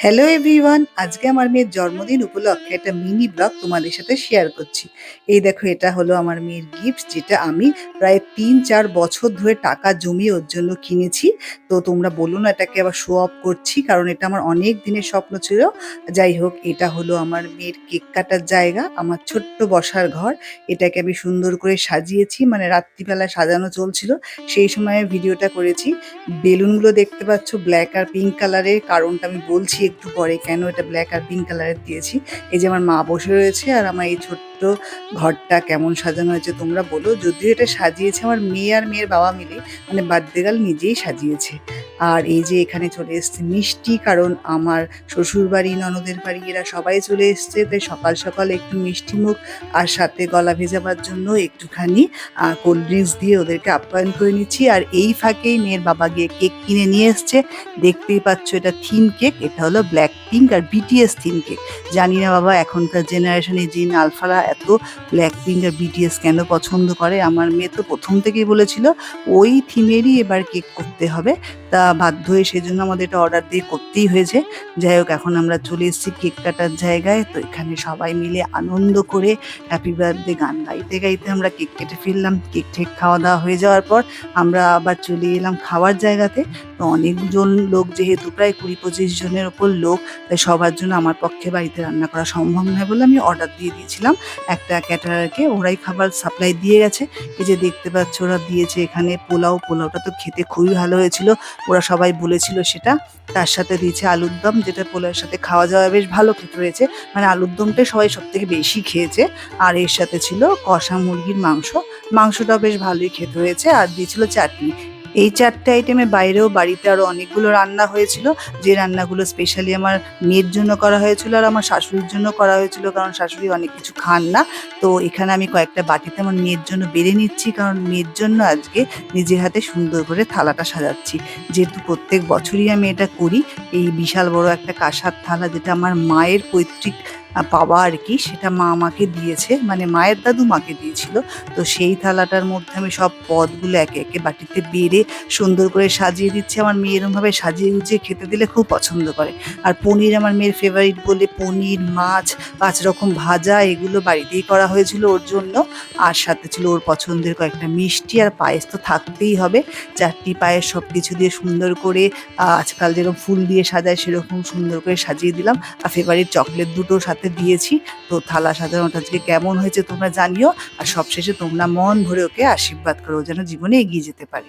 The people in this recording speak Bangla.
হ্যালো এভরিওয়ান, আজকে আমার মেয়ের জন্মদিন উপলক্ষে একটা মিনি ব্লগ তোমাদের সাথে শেয়ার করছি। এই দেখো, এটা হলো আমার মেয়ের গিফট, যেটা আমি প্রায় ৩-৪ বছর ধরে টাকা জমিয়ে ওর জন্য কিনেছি। তো তোমরা বলো না এটাকে আবার শো অফ করছি, কারণ এটা আমার অনেক দিনের স্বপ্ন ছিল। যাই হোক, এটা হলো আমার মেয়ের কেক কাটার জায়গা, আমার ছোট্ট বসার ঘর। এটাকে আমি সুন্দর করে সাজিয়েছি, মানে রাত্রিবেলা সাজানো চলছিল, সেই সময় ভিডিওটা করেছি। বেলুনগুলো দেখতে পাচ্ছ ব্ল্যাক আর পিঙ্ক কালারের, কারণটা আমি বলছি একটু পরে কেন এটা ব্ল্যাক আর পিঙ্ক কালারের দিয়েছি। এই যে আমার মা বসে রয়েছে, আর আমার এই ছোট্ট ঘরটা কেমন সাজানো হয়েছে তোমরা বলো। যদিও এটা সাজিয়েছে আমার মেয়ে আর মেয়ের বাবা মিলে, মানে বার্থডে গার্ল নিজেই সাজিয়েছে। আর এই যে এখানে চলে এসছে মিষ্টি, কারণ আমার শ্বশুর বাড়ি, ননদের বাড়ি এরা সবাই চলে এসছে, তাই সকাল সকাল একটু মিষ্টি মুখ আর সাথে গলা ভেজাবার জন্য একটুখানি কোল্ড ড্রিঙ্কস দিয়ে ওদেরকে আপ্যায়ন করে নিচ্ছি। আর এই ফাঁকেই মেয়ের বাবা গিয়ে কেক কিনে নিয়ে এসছে। দেখতেই পাচ্ছ এটা থিম কেক, এটা হলো ব্ল্যাক পিঙ্ক আর বিটিএস থিম কেক। জানি না বাবা এখনকার জেনারেশনে জিন আলফারা এত ব্ল্যাক পিঙ্ক আর বিটিএস কেন পছন্দ করে। আমার মেয়ে তো প্রথম থেকেই বলেছিল ওই থিমেরই এবার কেক করতে হবে, তা বাধ্য হয়ে সেজন্য আমাদের এটা অর্ডার দিয়ে করতেই হয়েছে। যাই হোক, এখন আমরা চলে এসেছি কেক কাটার জায়গায়। তো এখানে সবাই মিলে আনন্দ করে হ্যাপি বার্থডে গান গাইতে গাইতে আমরা কেক কেটে ফেললাম। কেক ঠেক খাওয়া দাওয়া হয়ে যাওয়ার পর আমরা আবার চলে এলাম খাওয়ার জায়গাতে। তো অনেকজন লোক, যেহেতু প্রায় ২০-২৫ জনের ওপর লোক, তাই সবার জন্য আমার পক্ষে বাড়িতে রান্না করা সম্ভব নয় বলে আমি অর্ডার দিয়ে দিয়েছিলাম একটা ক্যাটারারকে, ওরাই খাবার সাপ্লাই দিয়ে গেছে। এই যে দেখতে পাচ্ছ ওরা দিয়েছে এখানে পোলাওটা তো খেতে খুবই ভালো হয়েছিল, ওরা সবাই বলেছিল সেটা। তার সাথে দিয়েছে আলুর দম, যেটা পোলাওয়ের সাথে খাওয়া যাওয়া বেশ ভালো খেতে হয়েছে, মানে আলুর দমটাই সবাই সব থেকে বেশি খেয়েছে। আর এর সাথে ছিল কষা মুরগির মাংসটাও বেশ ভালোই খেতে হয়েছে, আর দিয়েছিল চাটনি। এই ৪টে আইটেমে বাইরেও বাড়িতে আরো অনেকগুলো রান্না হয়েছিল, যে রান্নাগুলো স্পেশালি আমার মেয়ের জন্য করা হয়েছিল আর আমার শাশুড়ির জন্য করা হয়েছিল, কারণ শাশুড়ি অনেক কিছু খান না। তো এখানে আমি কয়েকটা বাটিতে আমার মেয়ের জন্য বেড়ে নিচ্ছি, কারণ মেয়ের জন্য আজকে নিজের হাতে সুন্দর করে থালাটা সাজাচ্ছি। যেহেতু প্রত্যেক বছরই আমি এটা করি, এই বিশাল বড় একটা কাঁসার থালা, যেটা আমার মায়ের পৈতৃক পাওয়া আর কি, সেটা মা আমাকে দিয়েছে, মানে মায়ের দাদু মাকে দিয়েছিল। তো সেই থালাটার মধ্যে আমি সব পদগুলো একে একে বাটিতে বেড়ে সুন্দর করে সাজিয়ে দিচ্ছি। আমার মেয়ে এরমভাবে সাজিয়ে গুছিয়ে খেতে দিলে খুব পছন্দ করে। আর পনির আমার মেয়ের ফেভারিট বলে পনির, মাছ, ৫ রকম ভাজা এগুলো বাড়িতেই করা হয়েছিল ওর জন্য। আর সাথে ছিল ওর পছন্দের কয়েকটা মিষ্টি, আর পায়েস তো থাকতেই হবে। ৪টি পায়েস সব কিছু দিয়ে সুন্দর করে আজকাল যেরকম ফুল দিয়ে সাজায় সেরকম সুন্দর করে সাজিয়ে দিলাম। আর ফেভারিট চকলেট দুটো সাথে দিয়েছি। তো থালা সাজানোটা আজকে কেমন হয়েছে তোমরা জানিও। আর সবশেষে তোমরা মন ভরে ওকে আশীর্বাদ করো, ও যেন জীবনে এগিয়ে যেতে পারে।